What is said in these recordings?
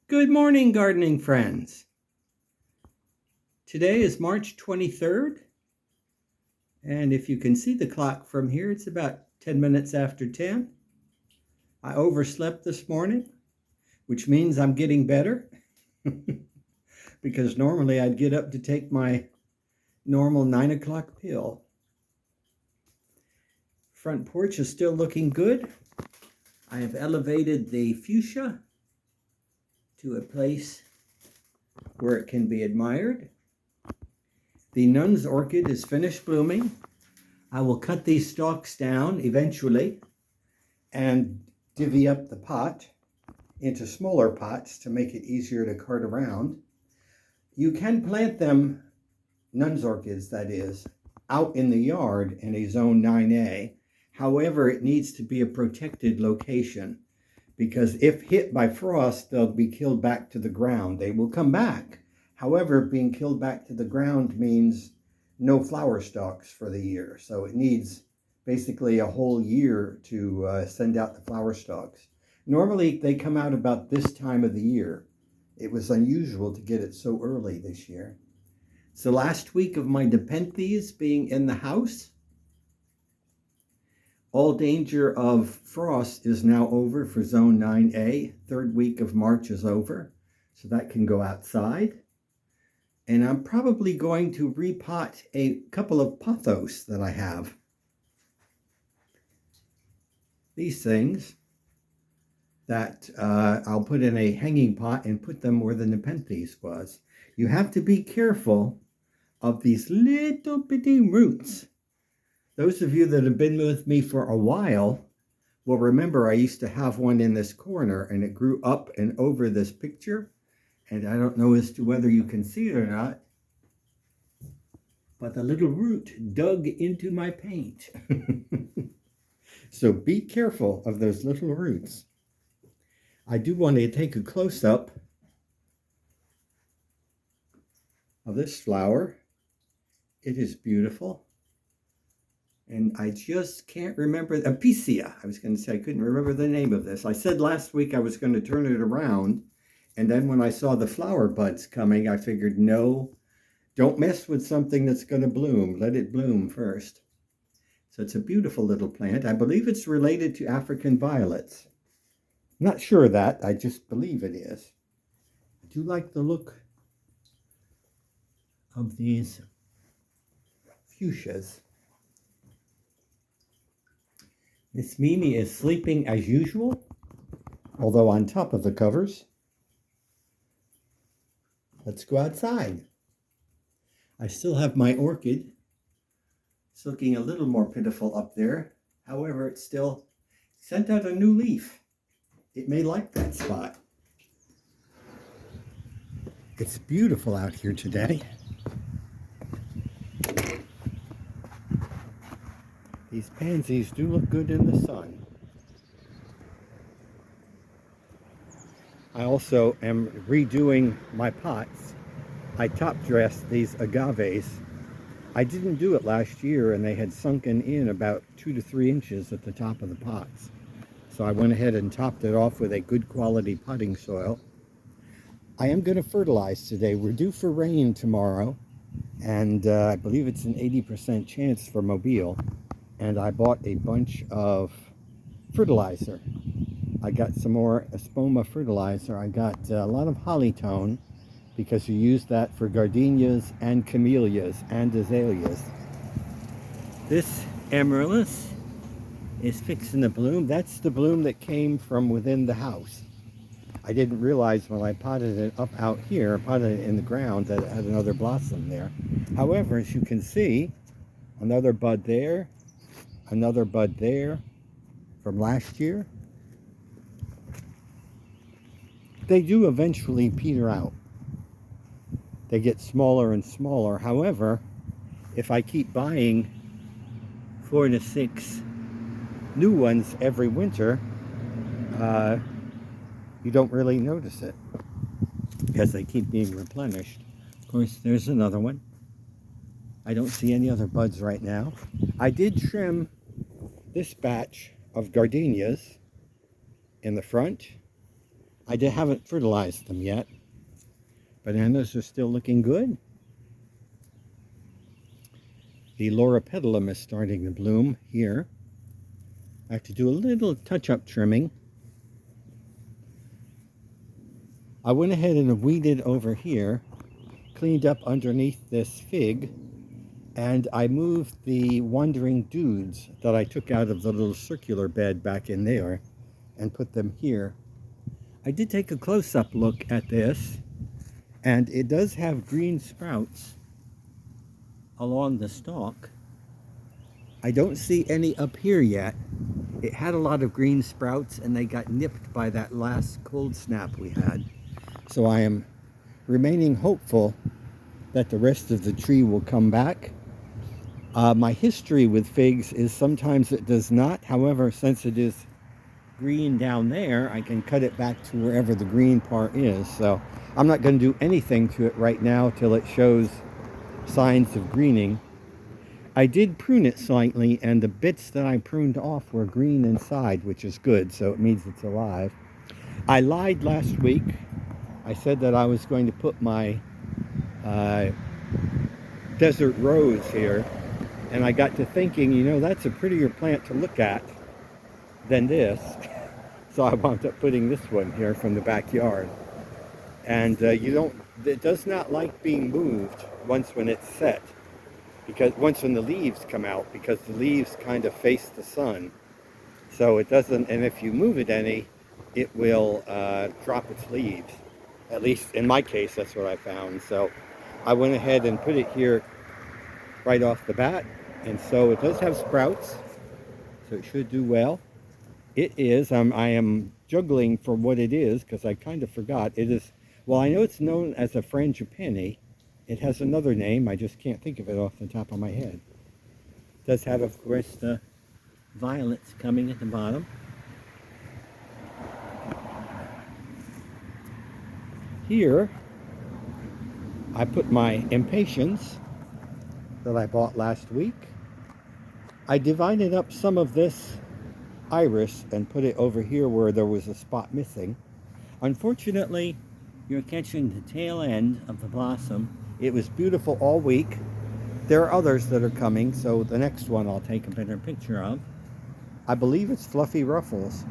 Good morning, gardening friends. Today is March 23rd, and if you can see the clock from here, it's about 10 minutes after 10. I overslept this morning, which means I'm getting better because normally I'd get up to take my normal 9 o'clock pill. Front porch is still looking good. I have elevated the fuchsia to a place where it can be admired. The nun's orchid is finished blooming. I will cut these stalks down eventually and divvy up the pot into smaller pots to make it easier to cart around. You can plant them, nun's orchids that is, out in the yard in a zone 9A. However, it needs to be a protected location because if hit by frost, they'll be killed back to the ground. They will come back. However, being killed back to the ground means no flower stalks for the year. So it needs basically a whole year to send out the flower stalks. Normally, they come out about this time of the year. It was unusual to get it so early this year. It's the last week of my nepenthes being in the house. All danger of frost is now over for zone 9A. Third week of March is over, so that can go outside. And I'm probably going to repot a couple of pothos that I have. These things that I'll put in a hanging pot and put them where the nepenthes was. You have to be careful of these little bitty roots. Those of you that have been with me for a while will remember I used to have one in this corner and it grew up and over this picture. And I don't know as to whether you can see it or not, but the little root dug into my paint. So be careful of those little roots. I do want to take a close-up of this flower. It is beautiful. And I just can't remember, Apicea. I was going to say I couldn't remember the name of this. I said last week I was going to turn it around. And then when I saw the flower buds coming, I figured, no, don't mess with something that's going to bloom. Let it bloom first. So it's a beautiful little plant. I believe it's related to African violets. I'm not sure of that. I just believe it is. I do like the look of these fuchsias. Miss Mimi is sleeping as usual, although on top of the covers. Let's go outside. I still have my orchid. It's looking a little more pitiful up there. However, it's still sent out a new leaf. It may like that spot. It's beautiful out here today. These pansies do look good in the sun. I also am redoing my pots. I top dressed these agaves. I didn't do it last year and they had sunken in about 2 to 3 inches at the top of the pots. So I went ahead and topped it off with a good quality potting soil. I am going to fertilize today. We're due for rain tomorrow and I believe it's an 80% chance for Mobile. And I bought a bunch of fertilizer. I got some more Espoma fertilizer. I got a lot of hollytone because you use that for gardenias and camellias and azaleas. This amaryllis is fixing to bloom. That's the bloom that came from within the house. I didn't realize when I potted it up out here, potted it in the ground, that it had another blossom there. However, as you can see, another bud there, another bud there from last year. They do eventually peter out. They get smaller and smaller. However, if I keep buying 4 to 6 new ones every winter, you don't really notice it because they keep being replenished. Of course, there's another one. I don't see any other buds right now. I did trim this batch of gardenias in the front. haven't fertilized them yet. Bananas are still looking good. The loropetalum is starting to bloom here. I have to do a little touch-up trimming. I went ahead and weeded over here, cleaned up underneath this fig, and I moved the wandering dudes that I took out of the little circular bed back in there and put them here. I did take a close-up look at this, and it does have green sprouts along the stalk. I don't see any up here yet. It had a lot of green sprouts and they got nipped by that last cold snap we had. So I am remaining hopeful that the rest of the tree will come back. My history with figs is sometimes it does not. However, since it is green down there, I can cut it back to wherever the green part is. So I'm not going to do anything to it right now till it shows signs of greening. I did prune it slightly, and the bits that I pruned off were green inside, which is good, so it means it's alive. I lied last week. I said that I was going to put my desert rose here, and I got to thinking, you know, that's a prettier plant to look at than this. So I wound up putting this one here from the backyard. And it does not like being moved when it's set. Because when the leaves come out, because the leaves kind of face the sun. So it doesn't, and if you move it any, it will drop its leaves. At least in my case, that's what I found. So I went ahead and put it here right off the bat. And so it does have sprouts, so it should do well. It is, I am juggling for what it is, because I kind of forgot. It is, well, I know it's known as a frangipani. It has another name, I just can't think of it off the top of my head. It does have, of course, the violets coming at the bottom. Here, I put my impatiens that I bought last week. I divided up some of this iris and put it over here where there was a spot missing. Unfortunately, you're catching the tail end of the blossom. It was beautiful all week. There are others that are coming, so the next one I'll take a better picture of. I believe it's Fluffy Ruffles.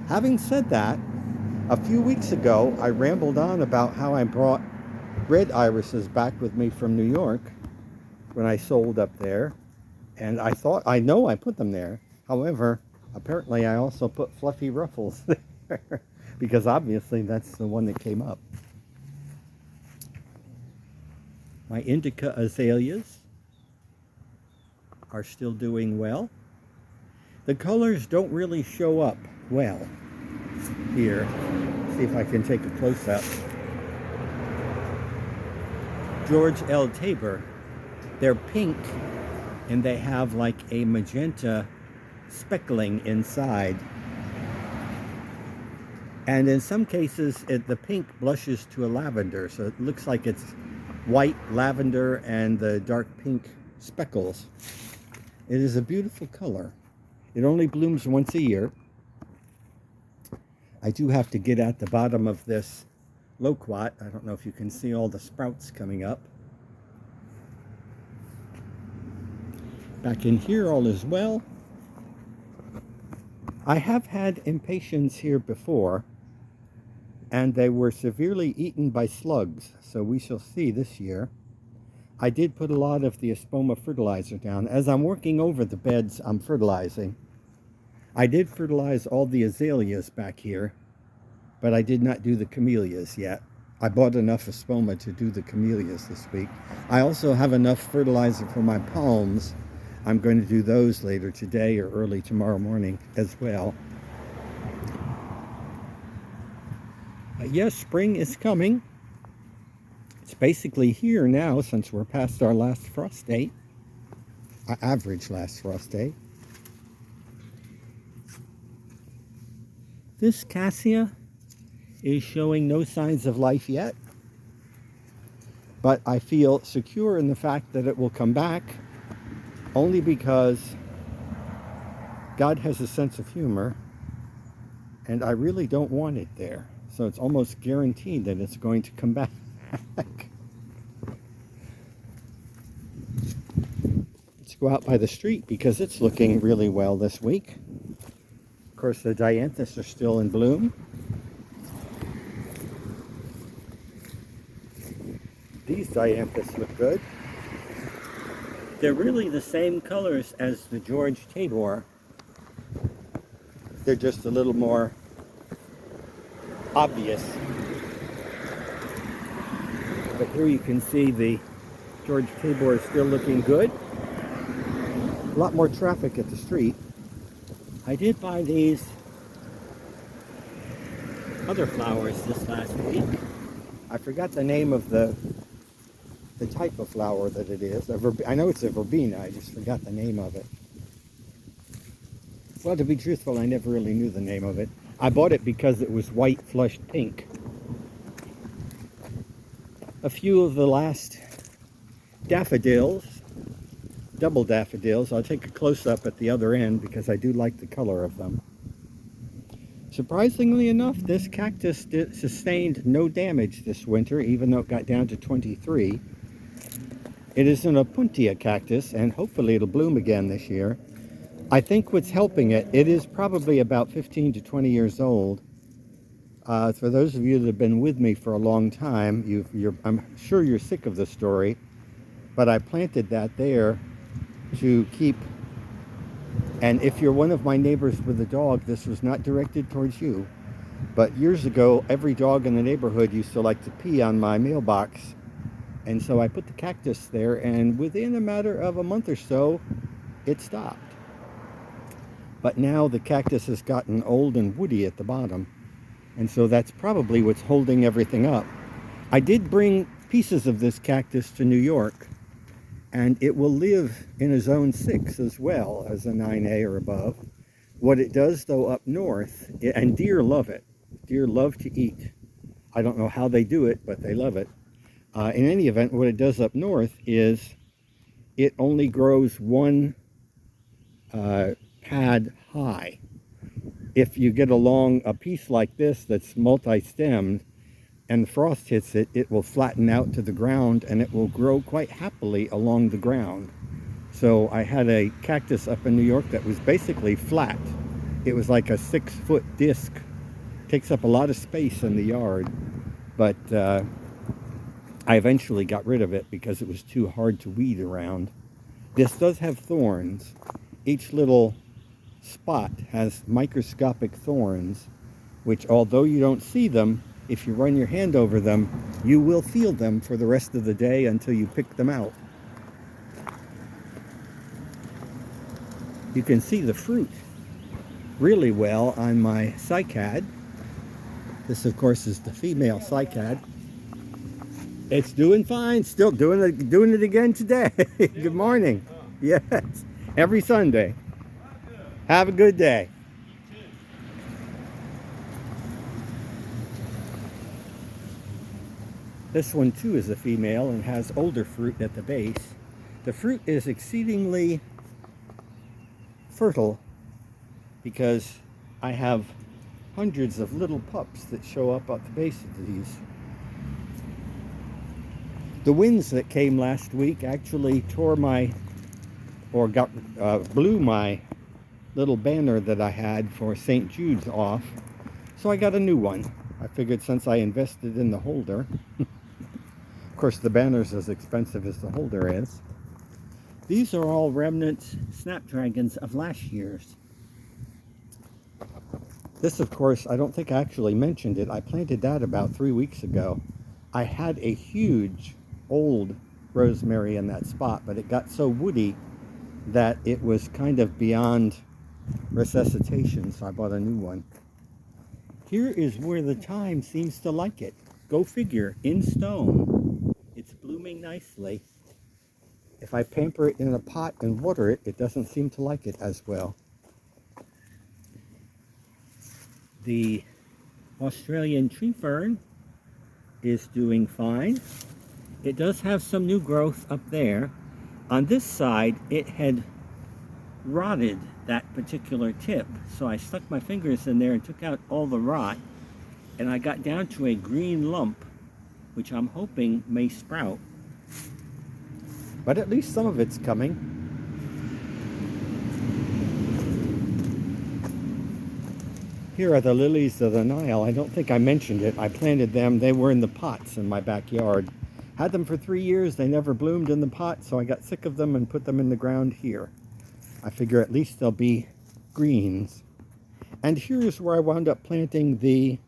Having said that, a few weeks ago I rambled on about how I brought red irises back with me from New York when I sold up there, and I know I put them there. However, apparently I also put Fluffy Ruffles there because obviously that's the one that came up. My indica azaleas are still doing well. The colors don't really show up well here. See if I can take a close-up. George L. Tabor, they're pink and they have like a magenta speckling inside. And in some cases, the pink blushes to a lavender, so it looks like it's white, lavender, and the dark pink speckles. It is a beautiful color. It only blooms once a year. I do have to get at the bottom of this loquat. I don't know if you can see all the sprouts coming up. Back in here, all is well. I have had impatiens here before, and they were severely eaten by slugs, so we shall see this year. I did put a lot of the espoma fertilizer down. As I'm working over the beds I'm fertilizing, I did fertilize all the azaleas back here, but I did not do the camellias yet. I bought enough espoma to do the camellias this week. I also have enough fertilizer for my palms. I'm going to do those later today or early tomorrow morning as well. Yes, spring is coming. It's basically here now since we're past our last frost date. Our average last frost date. This cassia is showing no signs of life yet, but I feel secure in the fact that it will come back only because God has a sense of humor and I really don't want it there. So it's almost guaranteed that it's going to come back. Let's go out by the street because it's looking really well this week. Of course, the dianthus are still in bloom. These dianthus look good. They're really the same colors as the George Tabor. They're just a little more obvious. But here you can see the George Tabor is still looking good. A lot more traffic at the street. I did buy these other flowers this last week. I forgot the name of the type of flower that it is. I know it's a verbena, I just forgot the name of it. Well, to be truthful, I never really knew the name of it. I bought it because it was white flushed pink. A few of the last daffodils, double daffodils. I'll take a close-up at the other end because I do like the color of them. Surprisingly enough, this cactus sustained no damage this winter, even though it got down to 23. It is an Opuntia cactus, and hopefully it'll bloom again this year. I think what's helping it, it is probably about 15 to 20 years old. For those of you that have been with me for a long time, I'm sure you're sick of the story, but I planted that there to keep, and if you're one of my neighbors with a dog, this was not directed towards you, but years ago, every dog in the neighborhood used to like to pee on my mailbox. And so I put the cactus there, and within a matter of a month or so, it stopped. But now the cactus has gotten old and woody at the bottom, and so that's probably what's holding everything up. I did bring pieces of this cactus to New York, and it will live in a zone 6 as well as a 9A or above. What it does, though, up north, and deer love it. Deer love to eat. I don't know how they do it, but they love it. In any event, what it does up north is it only grows one pad high. If you get along a piece like this that's multi-stemmed and frost hits it, it will flatten out to the ground and it will grow quite happily along the ground. So I had a cactus up in New York that was basically flat. It was like a 6-foot disc. Takes up a lot of space in the yard, but I eventually got rid of it because it was too hard to weed around. This does have thorns. Each little spot has microscopic thorns, which although you don't see them, if you run your hand over them, you will feel them for the rest of the day until you pick them out. You can see the fruit really well on my cycad. This, of course, is the female cycad. It's doing fine, still doing it again today. Good morning. Yes, every Sunday. Have a good day. This one too is a female and has older fruit at the base. The fruit is exceedingly fertile because I have hundreds of little pups that show up at the base of these. The winds that came last week actually blew my little banner that I had for St. Jude's off. So I got a new one. I figured since I invested in the holder, of course the banner's as expensive as the holder is. These are all remnant snapdragons of last year's. This, of course, I don't think I actually mentioned it. I planted that about 3 weeks ago. I had a huge old rosemary in that spot, but it got so woody that it was kind of beyond resuscitation, so I bought a new one. Here is where the thyme seems to like it. Go figure, in stone. It's blooming nicely. If I pamper it in a pot and water it, it doesn't seem to like it as well. The Australian tree fern is doing fine. It does have some new growth up there. On this side, it had rotted that particular tip. So I stuck my fingers in there and took out all the rot. and I got down to a green lump, which I'm hoping may sprout. But at least some of it's coming. Here are the lilies of the Nile. I don't think I mentioned it. I planted them. They were in the pots in my backyard. Had them for 3 years. They never bloomed in the pot, so I got sick of them and put them in the ground here. I figure at least they'll be greens. And here's where I wound up planting the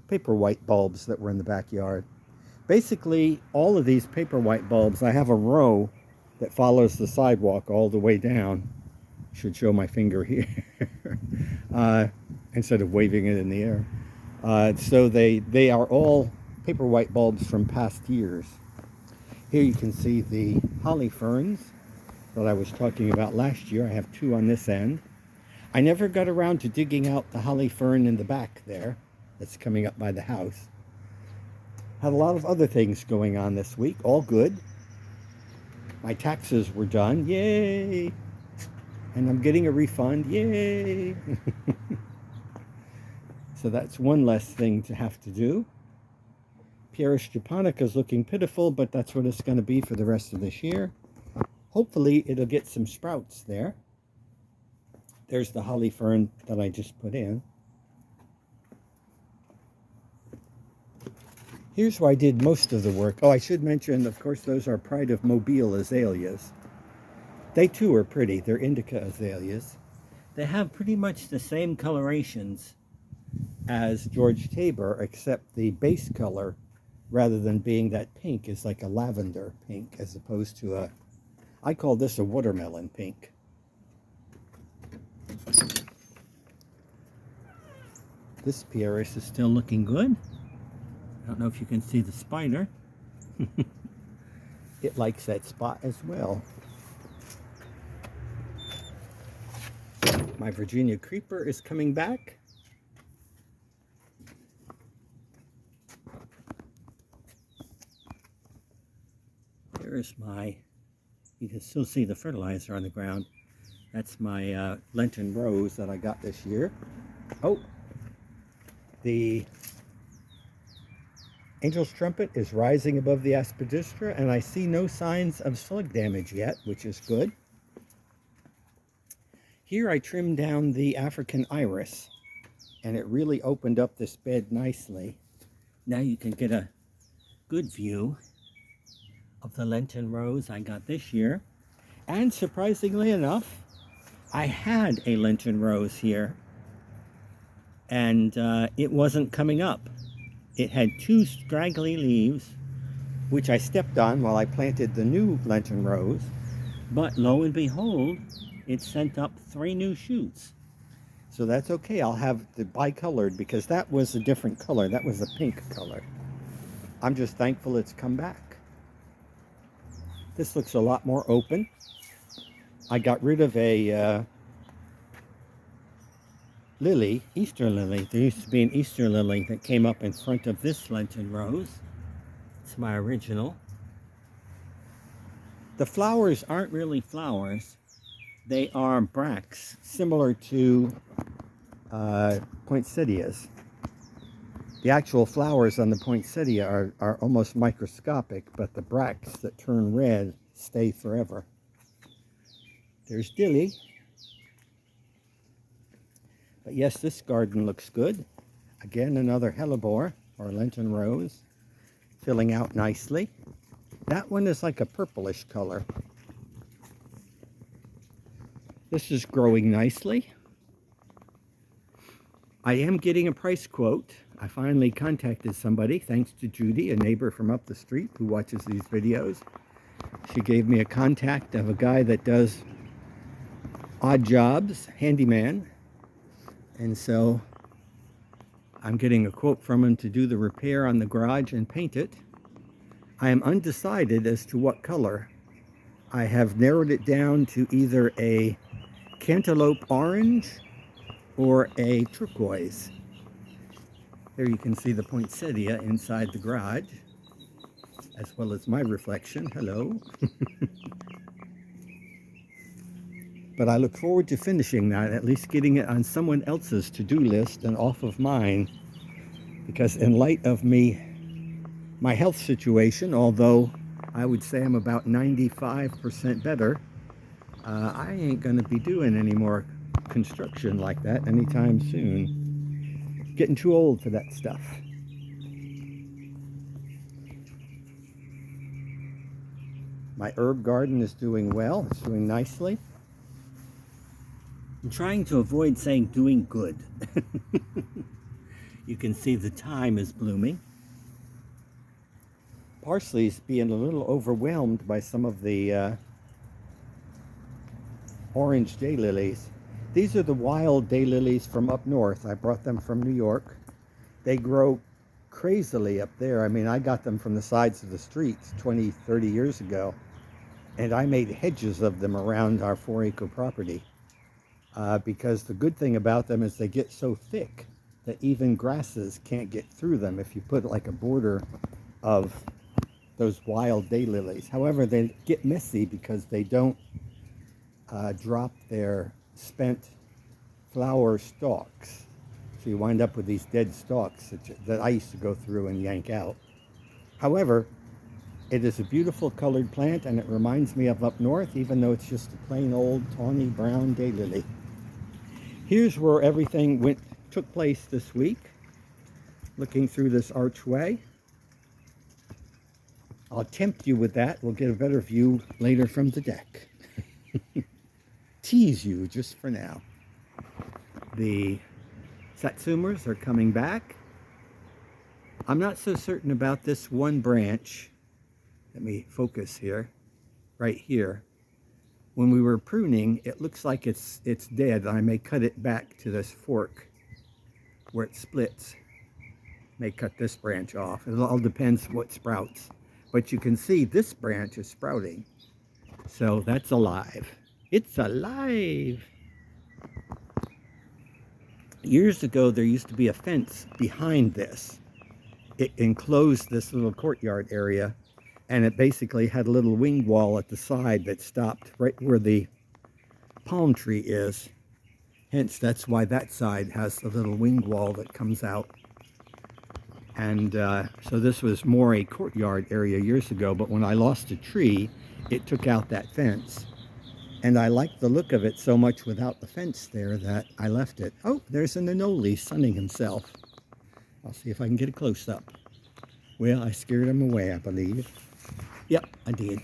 paper white bulbs that were in the backyard. Basically, all of these paper white bulbs, I have a row that follows the sidewalk all the way down. Should show my finger here instead of waving it in the air. So they are all paper white bulbs from past years. Here you can see the holly ferns that I was talking about last year. I have 2 on this end. I never got around to digging out the holly fern in the back there that's coming up by the house. Had a lot of other things going on this week, all good. My taxes were done, yay! And I'm getting a refund, yay! So that's one less thing to have to do. Pieris japonica is looking pitiful, but that's what it's going to be for the rest of this year. Hopefully it'll get some sprouts there. There's the holly fern that I just put in. Here's where I did most of the work. Oh, I should mention, of course, those are Pride of Mobile azaleas. They too are pretty. They're indica azaleas. They have pretty much the same colorations as George Tabor, except the base color, rather than being that pink, is like a lavender pink as opposed to a, I call this a watermelon pink. This Pieris is still looking good. I don't know if you can see the spider. It likes that spot as well. My Virginia creeper is coming back. There's my, you can still see the fertilizer on the ground. That's my Lenten rose that I got this year. Oh, the Angel's Trumpet is rising above the aspidistra, and I see no signs of slug damage yet, which is good. Here I trimmed down the African iris, and it really opened up this bed nicely. Now you can get a good view of the Lenten rose I got this year. And surprisingly enough, I had a Lenten rose here, and it wasn't coming up. It had 2 straggly leaves, which I stepped on while I planted the new Lenten rose. But lo and behold, it sent up 3 new shoots. So that's okay. I'll have the bicolored, because that was a different color. That was a pink color. I'm just thankful it's come back. This looks a lot more open. I got rid of a lily, Easter lily. There used to be an Easter lily that came up in front of this Lenten rose. It's my original. The flowers aren't really flowers. They are bracts, similar to poinsettias. The actual flowers on the poinsettia are almost microscopic, but the bracts that turn red stay forever. There's Dilly. But yes, this garden looks good. Again, another hellebore, or Lenten rose, filling out nicely. That one is like a purplish color. This is growing nicely. I am getting a price quote. I finally contacted somebody, thanks to Judy, a neighbor from up the street who watches these videos. She gave me a contact of a guy that does odd jobs, handyman. And so I'm getting a quote from him to do the repair on the garage and paint it. I am undecided as to what color. I have narrowed it down to either a cantaloupe orange or a turquoise. There you can see the poinsettia inside the garage, as well as my reflection. Hello. But I look forward to finishing that, at least getting it on someone else's to-do list and off of mine. because in light of my health situation, although I would say I'm about 95% better, I ain't going to be doing any more construction like that anytime soon. Getting too old for that stuff. My herb garden is doing well. It's doing nicely. I'm trying to avoid saying doing good. You can see the thyme is blooming. Parsley's being a little overwhelmed by some of the orange daylilies. These are the wild daylilies from up north. I brought them from New York. They grow crazily up there. I mean, I got them from the sides of the streets 20, 30 years ago. And I made hedges of them around our 4-acre property. Because the good thing about them is they get so thick that even grasses can't get through them if you put like a border of those wild daylilies. However, they get messy because they don't drop their spent flower stalks. So you wind up with these dead stalks that I used to go through and yank out. However, it is a beautiful colored plant, and it reminds me of up north, even though it's just a plain old tawny brown daylily. Here's where everything took place this week. Looking through this archway. I'll tempt you with that. We'll get a better view later from the deck. Tease you just for now. The satsumas are coming back. I'm not so certain about this one branch. Let me focus here, right here. When we were pruning, it looks like it's dead. I may cut it back to this fork where it splits. May cut this branch off. It all depends what sprouts. But you can see this branch is sprouting. So that's alive. It's alive! Years ago, there used to be a fence behind this. It enclosed this little courtyard area, and it basically had a little wing wall at the side that stopped right where the palm tree is. Hence, that's why that side has a little wing wall that comes out. And so this was more a courtyard area years ago, but when I lost a tree, it took out that fence. And I liked the look of it so much without the fence there that I left it. Oh, there's an anole sunning himself. I'll see if I can get a close-up. Well, I scared him away, I believe. Yep, I did.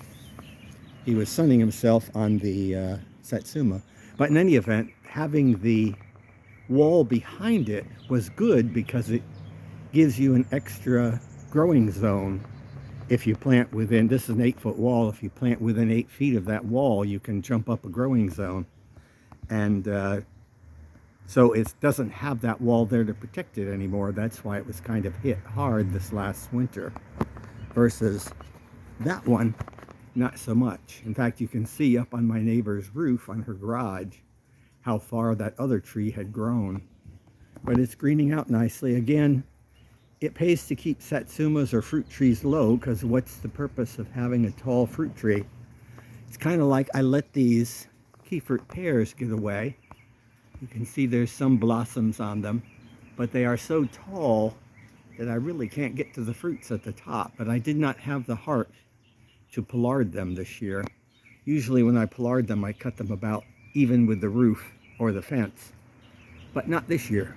He was sunning himself on the satsuma. But in any event, having the wall behind it was good because it gives you an extra growing zone. If you plant within, this is an 8-foot wall, if you plant within 8 feet of that wall, you can jump up a growing zone. And so it doesn't have that wall there to protect it anymore. That's why it was kind of hit hard this last winter. Versus that one, not so much. In fact, you can see up on my neighbor's roof on her garage how far that other tree had grown. But it's greening out nicely. Again, it pays to keep satsumas or fruit trees low, because what's the purpose of having a tall fruit tree? It's kind of like I let these keyfruit pears get away. You can see there's some blossoms on them, but they are so tall that I really can't get to the fruits at the top. But I did not have the heart to pollard them this year. Usually when I pollard them, I cut them about even with the roof or the fence, but not this year.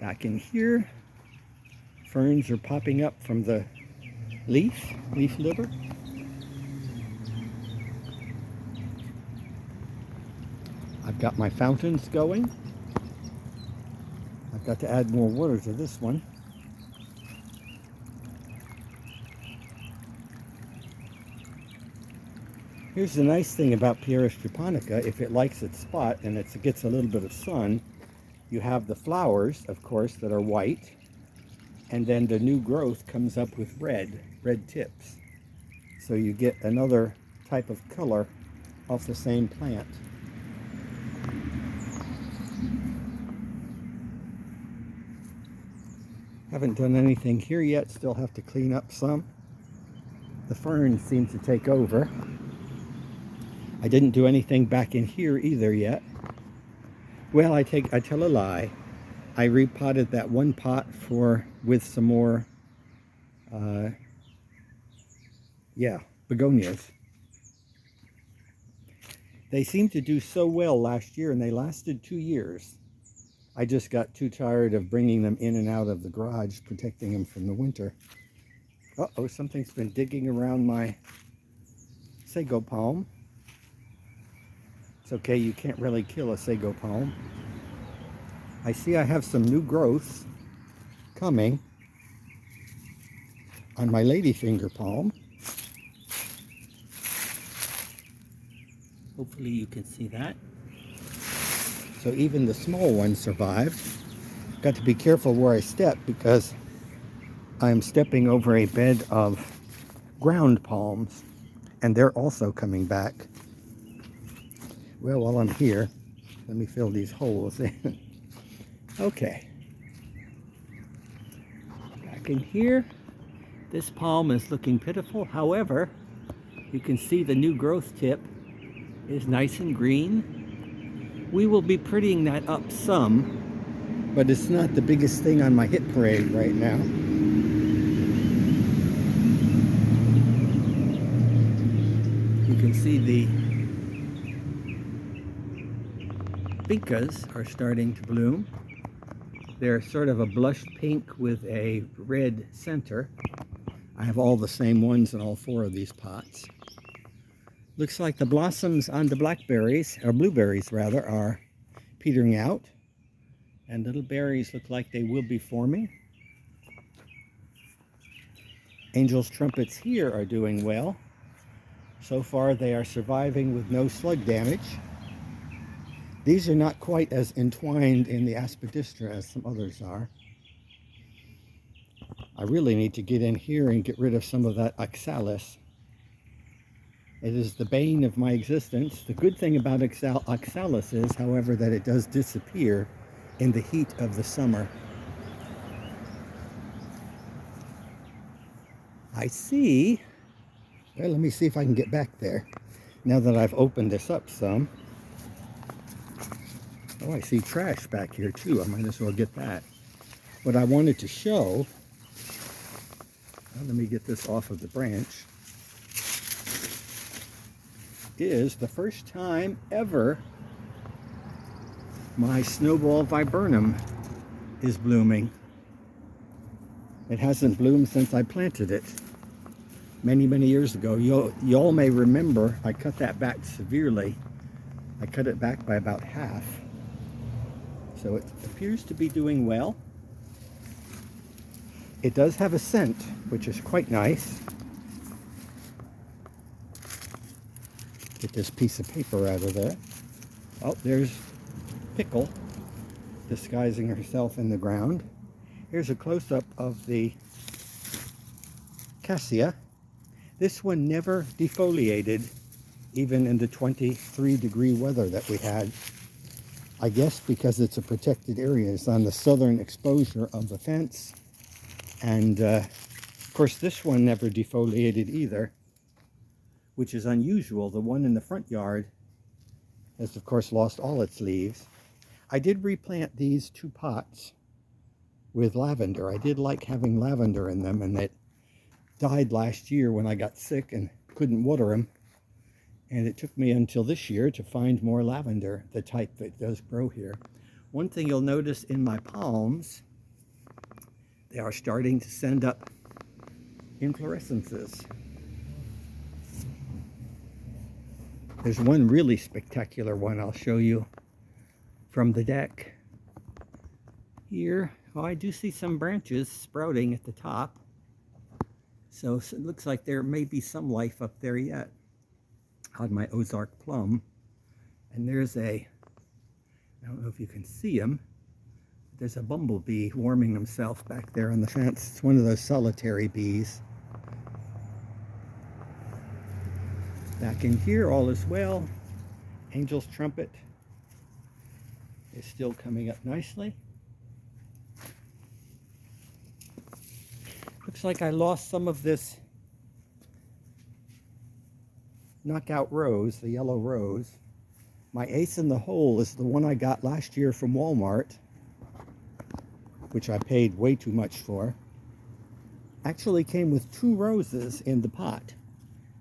Back in here, ferns are popping up from the leaf litter. I've got my fountains going. I've got to add more water to this one. Here's the nice thing about Pieris japonica. If it likes its spot and it gets a little bit of sun, you have the flowers, of course, that are white, and then the new growth comes up with red tips. So you get another type of color off the same plant. Haven't done anything here yet, still have to clean up some. The ferns seem to take over. I didn't do anything back in here either yet. Well, I tell a lie. I repotted that one pot with some more, begonias. They seemed to do so well last year, and they lasted 2 years. I just got too tired of bringing them in and out of the garage, protecting them from the winter. Uh-oh, something's been digging around my sago palm. It's okay, you can't really kill a sago palm. I see I have some new growths coming on my ladyfinger palm. Hopefully you can see that. So even the small ones survived. Got to be careful where I step because I'm stepping over a bed of ground palms, and they're also coming back. Well, while I'm here, let me fill these holes in. Okay. Back in here, this palm is looking pitiful. However, you can see the new growth tip is nice and green. We will be prettying that up some, but it's not the biggest thing on my hit parade right now. You can see the vincas are starting to bloom. They're sort of a blush pink with a red center. I have all the same ones in all 4 of these pots. Looks like the blossoms on the blackberries, or blueberries rather, are petering out. And little berries look like they will be forming. Angel's trumpets here are doing well. So far they are surviving with no slug damage. These are not quite as entwined in the aspidistra as some others are. I really need to get in here and get rid of some of that oxalis. It is the bane of my existence. The good thing about oxalis is, however, that it does disappear in the heat of the summer. I see. Well, let me see if I can get back there now that I've opened this up some. Oh, I see trash back here too. I might as well get that. What I wanted to show, let me get this off of the branch, is the first time ever my snowball viburnum is blooming. It hasn't bloomed since I planted it many, many years ago. Y'all may remember I cut that back severely. I cut it back by about half. So it appears to be doing well. It does have a scent, which is quite nice. Get this piece of paper out of there. Oh, there's Pickle disguising herself in the ground. Here's a close-up of the cassia. This one never defoliated, even in the 23-degree weather that we had. I guess because it's a protected area. It's on the southern exposure of the fence. And of course this one never defoliated either, which is unusual. The one in the front yard has of course lost all its leaves. I did replant these 2 pots with lavender. I did like having lavender in them, and it died last year when I got sick and couldn't water them. And it took me until this year to find more lavender, the type that does grow here. One thing you'll notice in my palms, they are starting to send up inflorescences. There's one really spectacular one I'll show you from the deck. Here, oh, I do see some branches sprouting at the top. So it looks like there may be some life up there yet on my Ozark plum. And there's I don't know if you can see him, there's a bumblebee warming himself back there on the fence. It's one of those solitary bees. Back in here, all is well. Angel's trumpet is still coming up nicely. Looks like I lost some of this knockout rose, the yellow rose. My ace in the hole is the one I got last year from Walmart, which I paid way too much for. Actually came with 2 roses in the pot.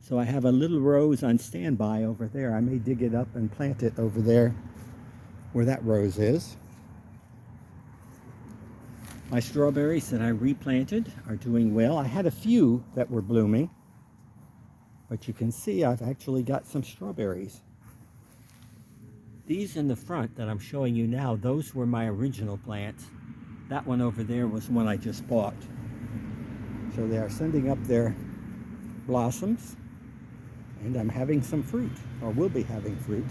So I have a little rose on standby over there. I may dig it up and plant it over there where that rose is. My strawberries that I replanted are doing well. I had a few that were blooming, but you can see I've actually got some strawberries. These in the front that I'm showing you now, those were my original plants. That one over there was one I just bought. So they are sending up their blossoms, and I'm having some fruit, or will be having fruit.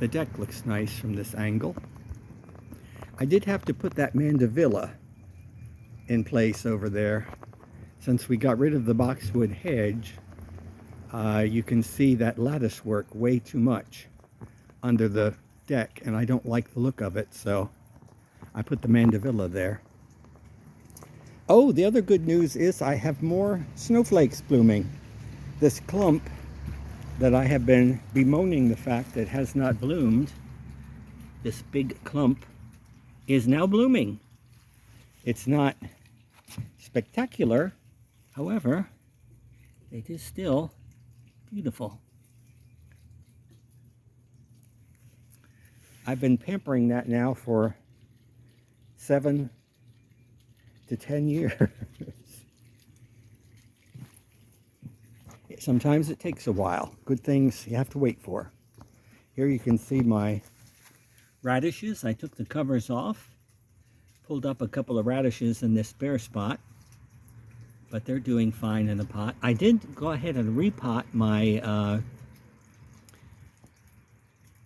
The deck looks nice from this angle. I did have to put that mandevilla in place over there. Since we got rid of the boxwood hedge, you can see that lattice work way too much under the deck, and I don't like the look of it, so I put the mandevilla there. Oh, the other good news is I have more snowflakes blooming. This clump that I have been bemoaning the fact that has not bloomed, this big clump, is now blooming. It's not spectacular, however, it is still beautiful. I've been pampering that now for 7 to 10 years. Sometimes it takes a while. Good things you have to wait for. Here you can see my radishes. I took the covers off, pulled up a couple of radishes in this bare spot, but they're doing fine in the pot. I did go ahead and repot my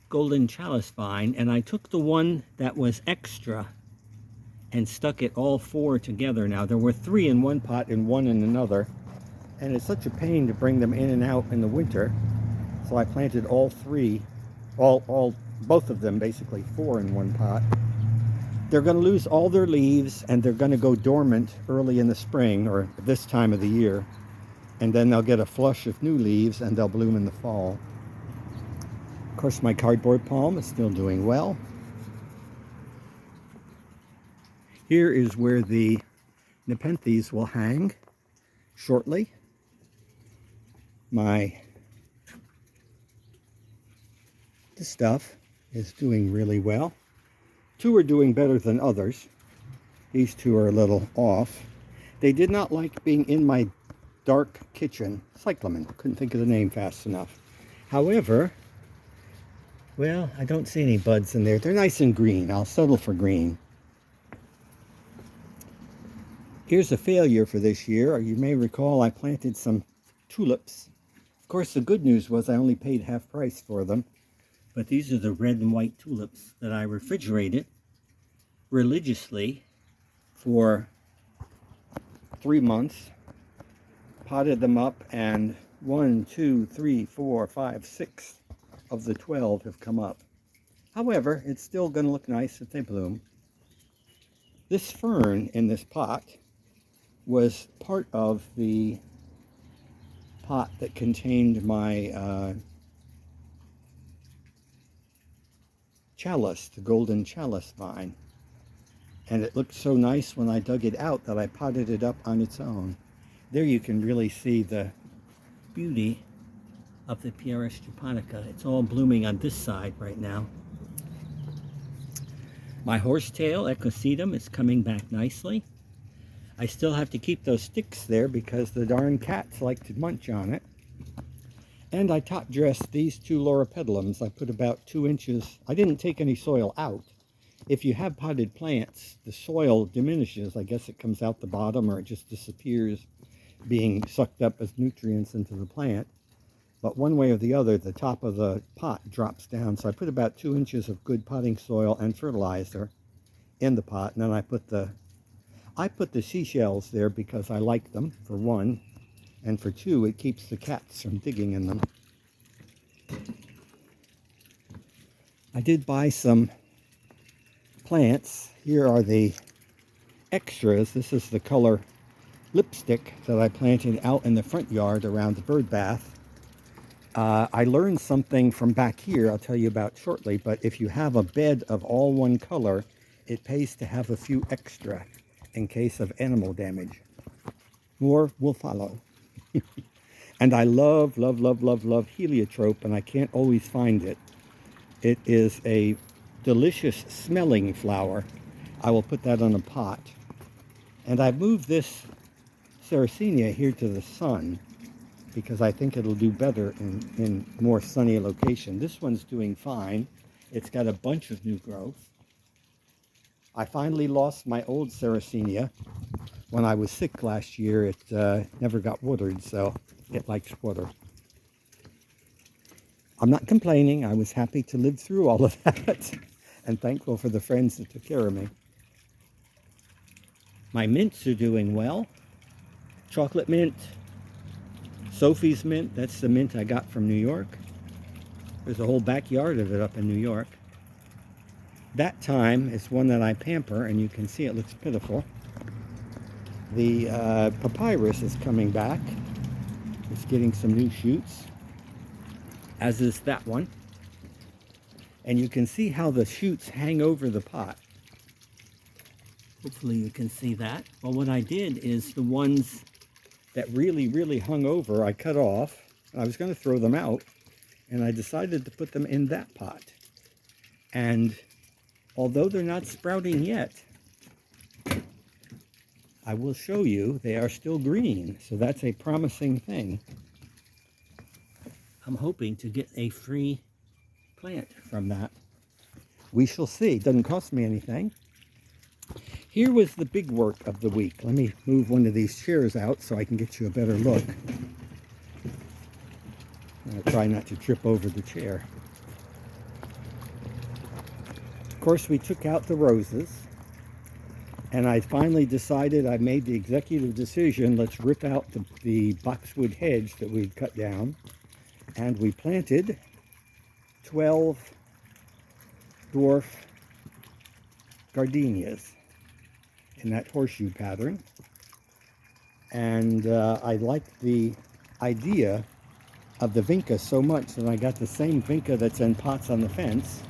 golden chalice vine, and I took the one that was extra and stuck it all 4 together. Now there were 3 in one pot and 1 in another, and it's such a pain to bring them in and out in the winter, so I planted all 3, both of them, basically 4 in one pot. They're going to lose all their leaves, and they're going to go dormant early in the spring, or this time of the year, and then they'll get a flush of new leaves and they'll bloom in the fall. Of course, my cardboard palm is still doing well. Here is where the nepenthes will hang shortly. This stuff is doing really well. 2 are doing better than others. These 2 are a little off. They did not like being in my dark kitchen. Cyclamen. Couldn't think of the name fast enough. However, well, I don't see any buds in there. They're nice and green. I'll settle for green. Here's a failure for this year. You may recall I planted some tulips. Of course, the good news was I only paid half price for them. But these are the red and white tulips that I refrigerated religiously for 3 months. Potted them up, and 1, 2, 3, 4, 5, 6 of the 12 have come up. However, it's still going to look nice if they bloom. This fern in this pot was part of the pot that contained my chalice, the golden chalice vine. And it looked so nice when I dug it out that I potted it up on its own. There you can really see the beauty of the Pieris japonica. It's all blooming on this side right now. My horsetail echosedum is coming back nicely. I still have to keep those sticks there because the darn cats like to munch on it. And I top dressed these 2 loropetalums. I put about 2 inches. I didn't take any soil out. If you have potted plants, the soil diminishes. I guess it comes out the bottom, or it just disappears, being sucked up as nutrients into the plant. But one way or the other, the top of the pot drops down. So I put about 2 inches of good potting soil and fertilizer in the pot. And then I put the seashells there because I like them, for one. And for 2, it keeps the cats from digging in them. I did buy some plants. Here are the extras. This is the color lipstick that I planted out in the front yard around the bird bath. I learned something from back here I'll tell you about shortly, but if you have a bed of all one color, it pays to have a few extra in case of animal damage. More will follow. And I love, love, love, love, love heliotrope, and I can't always find it. It is a delicious smelling flower. I will put that on a pot. And I've moved this Sarracenia here to the sun because I think it'll do better in more sunny location. This one's doing fine. It's got a bunch of new growth. I finally lost my old Sarracenia. When I was sick last year, it never got watered, so it likes water. I'm not complaining. I was happy to live through all of that and thankful for the friends that took care of me. My mints are doing well. Chocolate mint, Sophie's mint, that's the mint I got from New York. There's a whole backyard of it up in New York. That time is one that I pamper, and you can see it looks pitiful. The papyrus is coming back. It's getting some new shoots, as is that one. And you can see how the shoots hang over the pot. Hopefully you can see that. Well, what I did is the ones that really, really hung over, I cut off. I was going to throw them out, and I decided to put them in that pot. And although they're not sprouting yet, I will show you they are still green, so that's a promising thing. I'm hoping to get a free plant from that. We shall see. It doesn't cost me anything. Here was the big work of the week. Let me move one of these chairs out so I can get you a better look. I'll try not to trip over the chair. Of course, we took out the roses. And I finally decided, I made the executive decision, let's rip out the boxwood hedge that we'd cut down. And we planted 12 dwarf gardenias in that horseshoe pattern. And I liked the idea of the vinca so much that I got the same vinca that's in pots on the fence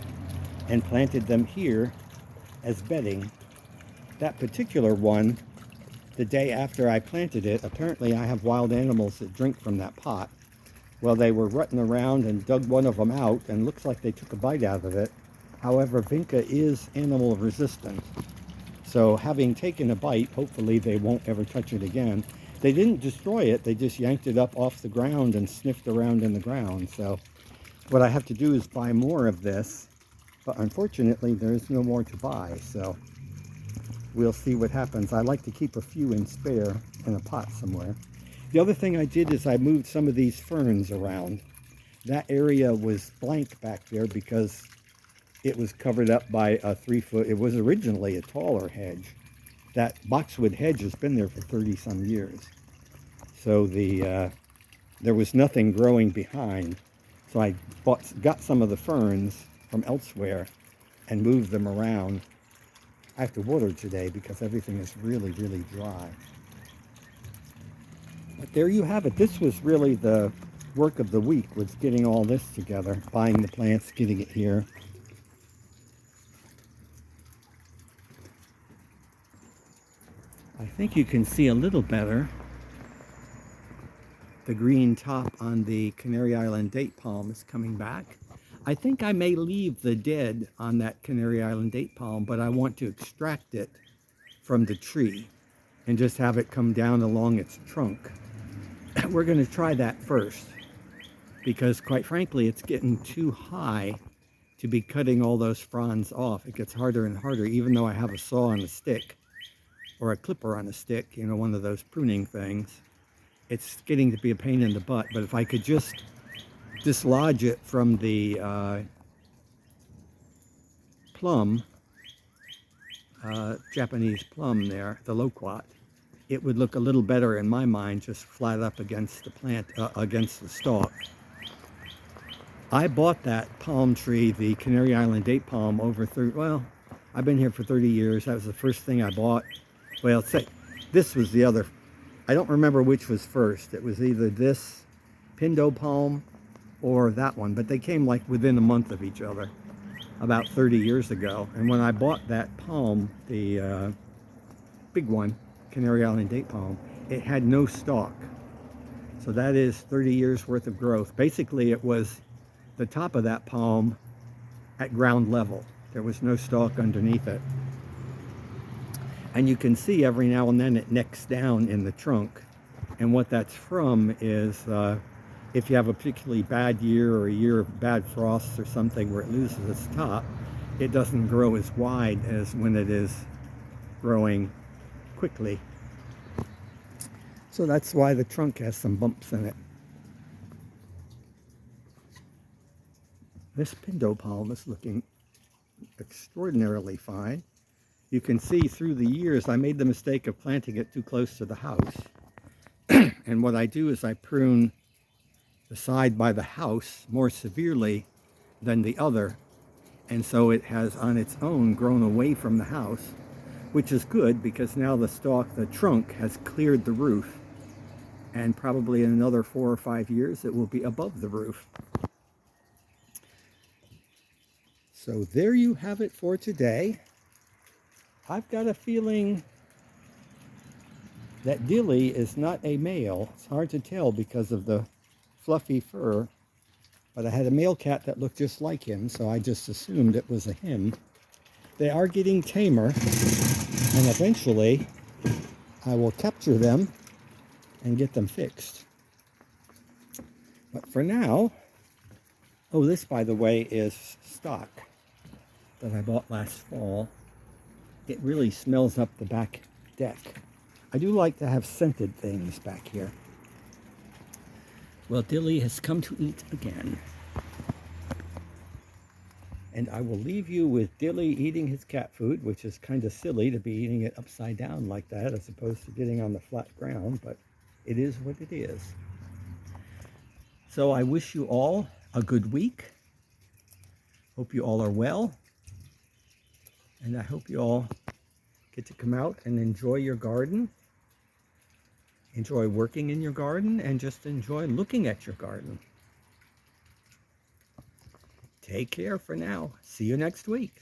and planted them here as bedding. That particular one, the day after I planted it, apparently I have wild animals that drink from that pot. Well, they were rutting around and dug one of them out, and looks like they took a bite out of it. However, vinca is animal resistant. So having taken a bite, hopefully they won't ever touch it again. They didn't destroy it, they just yanked it up off the ground and sniffed around in the ground. So what I have to do is buy more of this, but unfortunately there's no more to buy. So we'll see what happens. I like to keep a few in spare in a pot somewhere. The other thing I did is I moved some of these ferns around. That area was blank back there because it was covered up by a 3-foot, it was originally a taller hedge. That boxwood hedge has been there for 30 some years. So there was nothing growing behind. So I got some of the ferns from elsewhere and moved them around. I have to water today because everything is really, really dry. But there you have it. This was really the work of the week, was getting all this together, buying the plants, getting it here. I think you can see a little better the green top on the Canary Island date palm is coming back. I think I may leave the dead on that Canary Island date palm, but I want to extract it from the tree and just have it come down along its trunk. We're going to try that first because, quite frankly, it's getting too high to be cutting all those fronds off. It gets harder and harder, even though I have a saw on a stick or a clipper on a stick, you know, one of those pruning things. It's getting to be a pain in the butt, but if I could just dislodge it from the plum, Japanese plum there, the loquat, it would look a little better in my mind, just flat up against the plant, against the stalk. I bought that palm tree, the Canary Island date palm, over 30, well, I've been here for 30 years. That was the first thing I bought. Well, say, this was the other. I don't remember which was first. It was either this Pindo palm or that one, but they came like within a month of each other about 30 years ago. And when I bought that palm, the big one, Canary Island date palm, it had no stalk. So that is 30 years worth of growth. Basically, it was the top of that palm at ground level. There was no stalk underneath it. And you can see every now and then it necks down in the trunk. And what that's from is if you have a particularly bad year or a year of bad frosts or something where it loses its top, it doesn't grow as wide as when it is growing quickly. So that's why the trunk has some bumps in it. This Pindo palm is looking extraordinarily fine. You can see through the years I made the mistake of planting it too close to the house. And what I do is I prune the side by the house more severely than the other. And so it has on its own grown away from the house, which is good because now the trunk has cleared the roof. And probably in another 4 or 5 years it will be above the roof. So there you have it for today. I've got a feeling that Dilly is not a male. It's hard to tell because of the fluffy fur, but I had a male cat that looked just like him, so I just assumed it was a him. They are getting tamer, and eventually I will capture them and get them fixed. But for now, oh, this, by the way, is stock that I bought last fall. It really smells up the back deck. I do like to have scented things back here. Well, Dilly has come to eat again. And I will leave you with Dilly eating his cat food, which is kind of silly to be eating it upside down like that as opposed to getting on the flat ground, but it is what it is. So I wish you all a good week. Hope you all are well. And I hope you all get to come out and enjoy your garden. Enjoy working in your garden and just enjoy looking at your garden. Take care for now. See you next week.